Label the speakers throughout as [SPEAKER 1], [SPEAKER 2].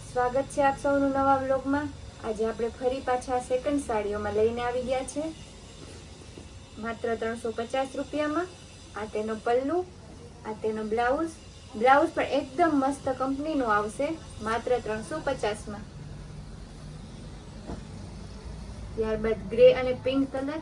[SPEAKER 1] સ્વાગત છે આપ સૌનું નવા વ્લોગમાં। આજે આપણે ફરી પાછા સેકન્ડ સાડીઓમાં લઈને આવી ગયા છે, માત્ર 350 રૂપિયામાં। આ તેનો પલ્લુ, આ તેનો બ્લાઉઝ પણ એકદમ મસ્ત કંપનીનું આવશે, માત્ર 350માં। ત્યારબાદ ગ્રે અને પિંક કલર,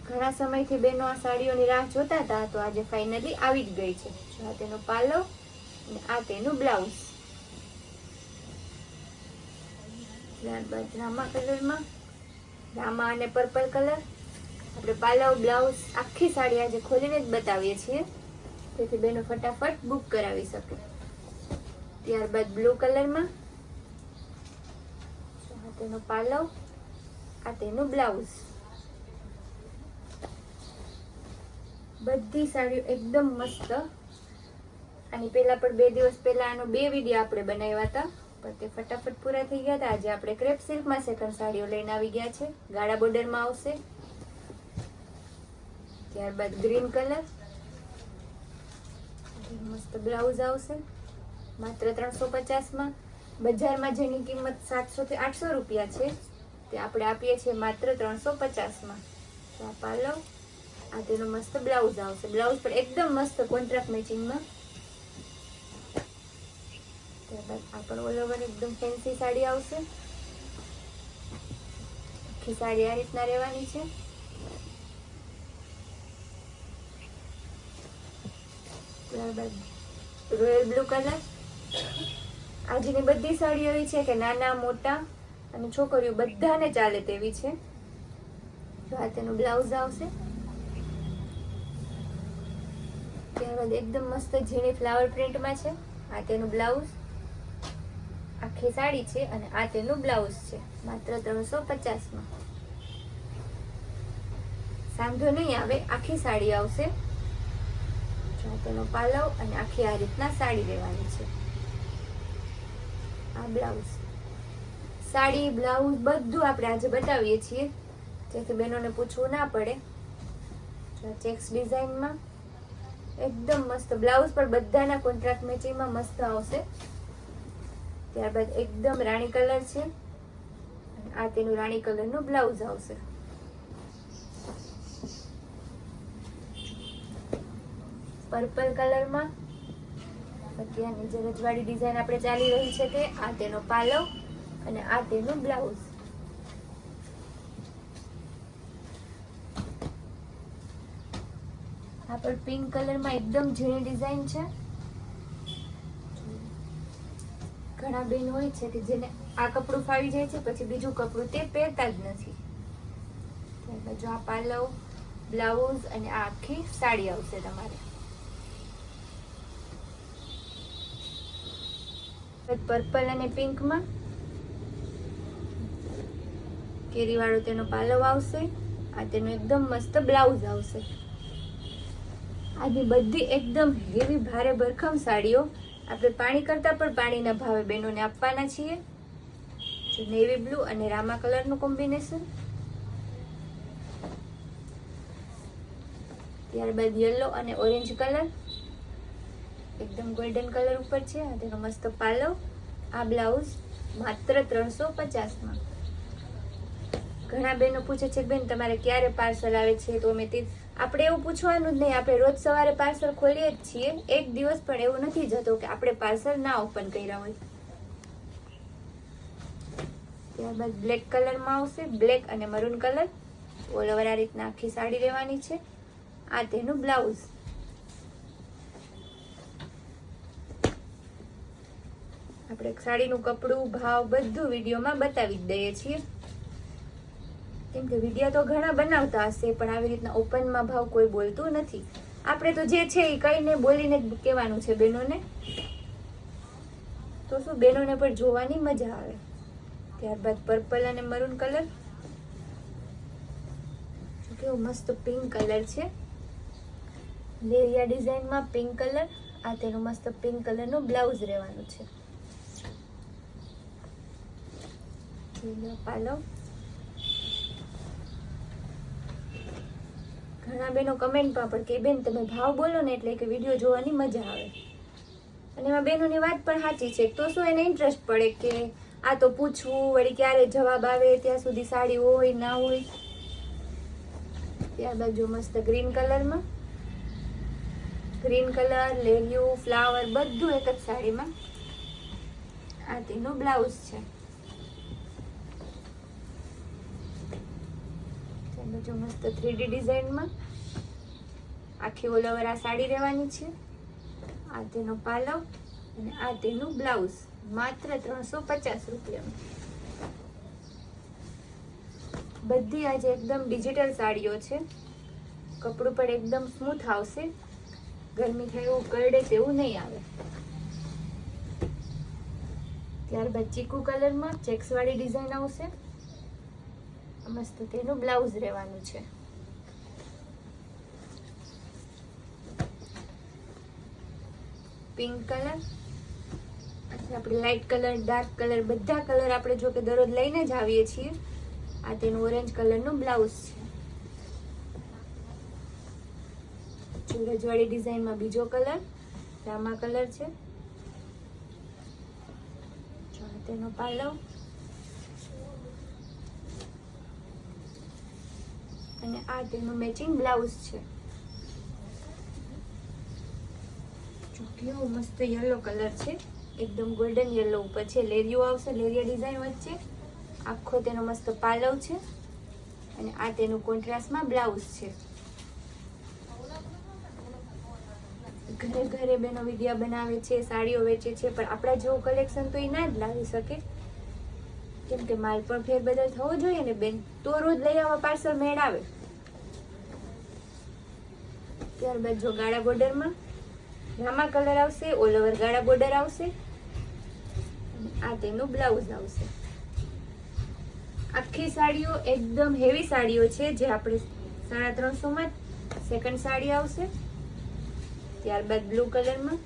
[SPEAKER 1] ઘણા સમયથી બેનો આ સાડીઓની રાહ જોતા હતા, તો આજે ફાઇનલી આવી જ ગઈ છે। આ તેનો પાલવ અને આ તેનું બ્લાઉઝ। ત્યારબાદ રામા કલરમાં, રામા અને પર્પલ કલર। આપણે પાલવ, બ્લાઉઝ આખી સાડી આજે ખોલીને જ બતાવીએ છીએ, તેથી બેનો ફટાફટ બુક કરાવી શકે। ત્યારબાદ બ્લુ કલરમાં, આ તેનો પાલવ, આ તેનું બ્લાઉઝ। બધી સાડીઓ એકદમ મસ્ત। આની પહેલા પણ 2 દિવસ પહેલા આનો 2 વિડીયો આપણે બનાવ્યા હતા, પણ તે ફટાફટ પૂરા થઈ ગયા હતા। આજે આપણે ક્રેપ સિલ્કમાં સેકન્ડ સાડીઓ લઈને આવી ગયા છે, ગાળા બોર્ડરમાં આવશે। ત્યારબાદ ગ્રીન કલર, મસ્ત બ્લાઉઝ આવશે, માત્ર 350માં। બજારમાં જેની કિંમત 700 થી 800 રૂપિયા છે, તે આપણે આપીએ છીએ માત્ર 350માં। તો આ પાલવ, આ તેનો મસ્ત બ્લાઉઝ આવશે, બ્લાઉઝ પણ એકદમ મસ્ત કોન્ટ્રાસ્ટ મેચિંગમાં। ત્યારબાદ આ પણ ઓલ ઓવર એકદમ ફેન્સી સાડી આવશે, આખી સાડી આ રીતના રહેવાની છે। ત્યારબાદ રોયલ બ્લુ કલર। આજની બધી સાડીઓ એવી છે કે નાના મોટા અને છોકરીઓ બધાને ચાલે તેવી છે। તો આ તેનું બ્લાઉઝ આવશે। ત્યારબાદ એકદમ મસ્ત ઝીણી ફ્લાવર પ્રિન્ટમાં છે, આ તેનું બ્લાઉઝ। આખી સાડી છે અને આ તેનું બ્લાઉઝ છે, માત્ર 350માં। સાંધો નહીં આવે, આખી સાડી આવશે। આ તેનો પાલવ અને આખી આ રીતના સાડી રહેવાની છે। આ બ્લાઉઝ, સાડી, બ્લાઉઝ બધું આપણે આજે બતાવીએ છીએ, જેથી બહેનોને પૂછવું ના પડે। ચેક્સ ડિઝાઇનમાં એકદમ મસ્ત બ્લાઉઝ પણ બધાના કોન્ટ્રાસ્ટ મેચિંગમાં મસ્ત આવશે। ત્યારબાદ એકદમ રાણી કલર છે, આ તેનું રાણી કલરનું બ્લાઉઝ આવશે। પર્પલ કલરમાં અત્યારની જે રજવાડી ડિઝાઇન આપણે ચાલી રહી છે તે, આ તેનો પાલવ અને આ તેનું બ્લાઉઝ। આ પણ પિંક કલરમાં એકદમ ઝીણી ડિઝાઇન છે। ઘણા બેન હોય છે કે જેને આ કપડું ફાવી જાય છે, પછી બીજું કપડું તે પહેરતા જ નથી। ત્યારબાદ જો આ પાલવ, બ્લાઉઝ અને આ આખી સાડી આવશે તમારે। પર્પલ અને પિંકમાં કેરી વાળો તેનો પાલવ આવશે, આ તેનો એકદમ મસ્ત બ્લાઉઝ આવશે। આજની બધી એકદમ હેવી ભારે ભરખમ સાડીઓ આપણે પાણી કરતા પણ પાણીના ભાવે બહેનોને આપવાના છીએ। નેવી બ્લુ અને રામા કલરનું કોમ્બિનેશન। ત્યારબાદ યલો અને ઓરેન્જ કલર, એકદમ ગોલ્ડન કલર ઉપર છે, આ તેનો મસ્ત પાલવ, આ બ્લાઉઝ, માત્ર 350માં। ઘણા બહેનો પૂછે છે કે બેન તમારે ક્યારે પાર્સલ આવે છે, તો આપણે એવું પૂછવાનું જ નહીં, આપણે રોજ સવારે પાર્સલ ખોલીએ જ છીએ, એક દિવસ પણ એવું નથી જતો કે આપણે પાર્સલ ના ઓપન કર્યા હોય। ત્યારબાદ બ્લેક કલરમાં આવશે, બ્લેક અને મરૂન કલર, ઓલ ઓવર આ રીતના આખી સાડી રહેવાની છે, આ તેનું બ્લાઉઝ। આપણે સાડીનું કપડું, ભાવ બધું વિડીયોમાં બતાવી જ દઈએ છીએ, કેમ કે વિડીયો તો ઘણા બનાવતા હશે, પણ આવી રીતના ઓપનમાં ભાવ કોઈ બોલતું નથી। આપણે તો જે છે એ કહીને બોલીને જ કહેવાનું છે બહેનોને, તો શું બહેનોને પણ જોવાની મજા આવે। ત્યારબાદ પર્પલ અને મરૂન કલર, કેવો મસ્ત પિંક કલર છે, લેરિયા ડિઝાઇનમાં પિંક કલર, આ તેનું મસ્ત પિંક કલરનું બ્લાઉઝ રહેવાનું છે। પાલવ, ઘણા બહેનો કમેન્ટમાં પણ કે બેન તમે ભાવ બોલો ને એટલે કે વિડીયો જોવાની મજા આવે। અને એમાં બહેનોની વાત પણ સાચી છે, તો શું એને ઇન્ટરેસ્ટ પડે કે આ તો પૂછવું, વળી ક્યારે જવાબ આવે ત્યાં સુધી સાડી હોય ના હોય. ત્યારબાદ જો મસ્ત ગ્રીન કલરમાં, ગ્રીન કલર, લેરિયું, ફ્લાવર બધું એક જ સાડીમાં. આ તેનું બ્લાઉઝ છે. જો મસ્ત 3D ડિઝાઇનમાં આખી ઓલ ઓવર આ સાડી રહેવાની છે. આ તેનો પાલવ અને આ તેનું બ્લાઉઝ, માત્ર 350 રૂપિયામાં. બધી આજે એકદમ ડિજિટલ સાડીઓ છે. કપડું પણ એકદમ સ્મૂથ આવશે, ગરમી થાય એવું કરડે તેવું નહીં આવે. ત્યારબાદ ચીકુ કલરમાં ચેક્સ વાળી ડિઝાઇન આવશે. મસ્ત તેનું બ્લાઉઝ રહેવાનું છે. પિંક કલર, આપણે લાઇટ કલર, ડાર્ક કલર બધા કલર આપણે જો કે દરરોજ લઈને જ આવીએ છીએ. આ તેનું ઓરેન્જ કલરનું બ્લાઉઝ છે. રજવાડી ડિઝાઇનમાં બીજો કલર રામા કલર છે. તેનો પાલવ અને આ તેનું મેચિંગ બ્લાઉઝ છે. કેવો મસ્ત યલો કલર છે, એકદમ ગોલ્ડન યલો ઉપર છે. લેરિયું આવશે, લેરિયા ડિઝાઇન વચ્ચે. આખો તેનો મસ્ત પાલવ છે અને આ તેનું કોન્ટ્રાસ્ટમાં બ્લાઉઝ છે. ઘરે ઘરે બેનો વિડિયા બનાવે છે, સાડીઓ વેચે છે, પણ આપણા જેવું કલેક્શન તો એ ના જ લાવી શકે, કેમ કે માલ પણ ફેરબદલ થવો જોઈએ ને બેન, તો રોજ લઈ આવવા પાર્સલ મેળ આવે. ત્યારબાદ જો ગાળા બોર્ડરમાં રામા કલર આવશે, ઓલ ઓવર ગાળા બોર્ડર આવશે. આ તેનું બ્લાઉઝ આવશે. આખી સાડીઓ એકદમ હેવી સાડીઓ છે, જે આપણે 350 માં સેકન્ડ સાડી આવશે. ત્યારબાદ બ્લુ કલરમાં,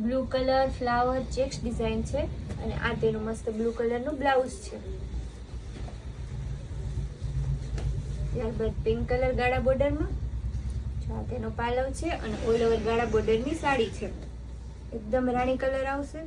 [SPEAKER 1] blue colour flower checks design છે અને આ તેનું મસ્ત બ્લુ કલરનું બ્લાઉઝ છે. ત્યારબાદ પિંક કલર ગાળા બોર્ડરમાં, આ તેનો પાલવ છે અને ઓલ ઓવર ગાળા બોર્ડરની સાડી છે. એકદમ રાણી કલર આવશે.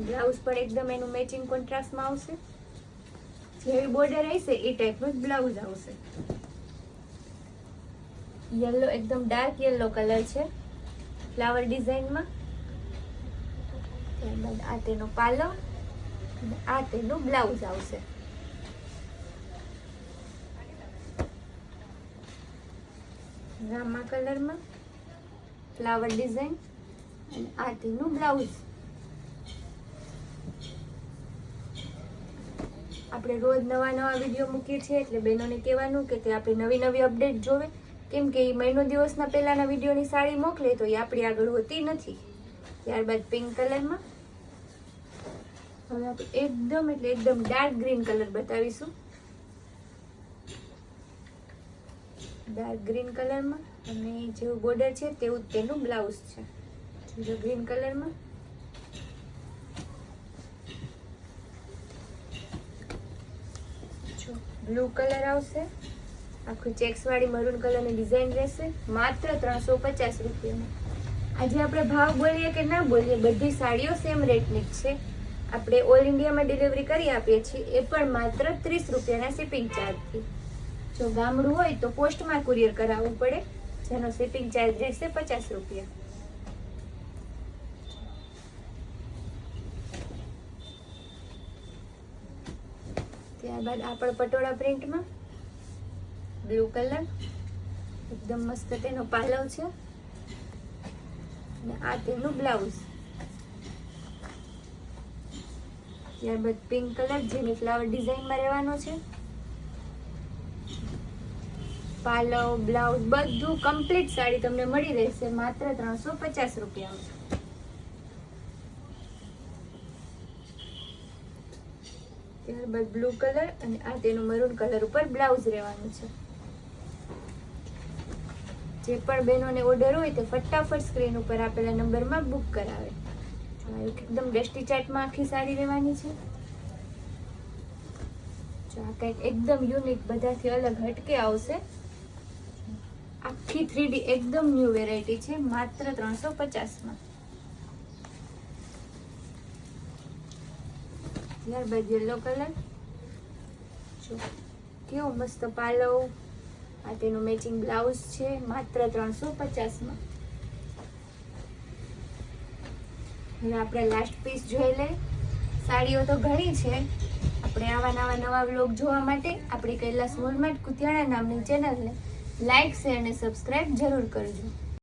[SPEAKER 1] બ્લાઉઝ પણ એકદમ એનું મેચિંગ કોન્ટ્રાસ્ટમાં આવશે. જેવી બોર્ડર હશે એ ટાઈપનું જ બ્લાઉઝ આવશે. યલો, એકદમ ડાર્ક યલો કલર છે ફ્લાવર ડિઝાઇનમાં. ત્યારબાદ આ તેનો પાલવ અને આ તેનું બ્લાઉઝ આવશે. રામા કલરમાં ફ્લાવર ડિઝાઇન અને આ તેનું બ્લાઉઝ. આપણે રોજ નવા નવા વિડીયો મૂકીએ છીએ, એટલે બહેનોને કહેવાનું કે તે આપણે નવી નવી અપડેટ જોવે, કેમ કે એ મહિનો દિવસના પહેલાના વિડીયોની સાડી મોકલે તો એ આપણી આગળ હોતી નથી. ત્યારબાદ પિંક કલરમાં, હવે આપણે એકદમ એટલે એકદમ ડાર્ક ગ્રીન કલર બતાવીશું. ડાર્ક ગ્રીન કલરમાં અને જેવું બોર્ડર છે તેવું તેનું બ્લાઉઝ છે. જો ગ્રીન કલરમાં, જો બ્લુ કલર આવશે. આખું ચેક્સ વાળી મરૂન કલરની ડિઝાઇન રહેશે. માત્ર 350 રૂપિયામાં. આજે આપણે ભાવ બોલીએ કે ના બોલીએ, બધી સાડીઓ સેમ રેટની જ છે. આપણે ઓલ ઇન્ડિયામાં ડિલિવરી કરી આપીએ છીએ, એ પણ માત્ર 30 રૂપિયાના શિપિંગ ચાર્જથી. જો ગામડું હોય તો પોસ્ટમાં કુરિયર કરાવવું પડે, જેનો શિપિંગ ચાર્જ રહેશે 50 રૂપિયા. ત્યારબાદ આપણે પટોળા પ્રિન્ટમાં બ્લુ કલર, એકદમ મસ્ત તેનો પાલવ છે અને આ તેનું બ્લાઉઝ. ત્યારબાદ પિંક કલર જેની ફ્લાવર ડિઝાઇનમાં રહેવાનો છે. પાલવ, બ્લાઉઝ બધું કમ્પ્લીટ સાડી તમને મળી રહેશે માત્ર 350 રૂપિયામાં. ત્યારબાદ બ્લુ કલર અને આ તેનું મરૂન કલર ઉપર બ્લાઉઝ રહેવાનું છે. જે પણ બહેનોને ઓર્ડર હોય તે ફટાફટ સ્ક્રીન ઉપર આપેલા નંબરમાં બુક કરાવે. એકદમ ડસ્ટી ચાટમાં આખી સાડી રહેવાની છે. જો આ કંઈક એકદમ યુનિક, બધાથી અલગ હટકે આવશે. આખી 3D એકદમ ન્યૂ વેરાયટી છે, માત્ર 350માં. ત્યારબાદ યલો કલર, જો કેવો મસ્ત પાલવ, આ તેનું મેચિંગ બ્લાઉઝ છે માત્ર 350માં. હવે આપણે લાસ્ટ પીસ જોઈ લઈએ. સાડીઓ તો ઘણી છે. આપણે આવા નવા વ્લોગ જોવા માટે આપણી કૈલાસ મોલમાર્ટ કુતિયાણા નામની ચેનલને લાઈક, શેર અને સબસ્ક્રાઇબ જરૂર કરજો.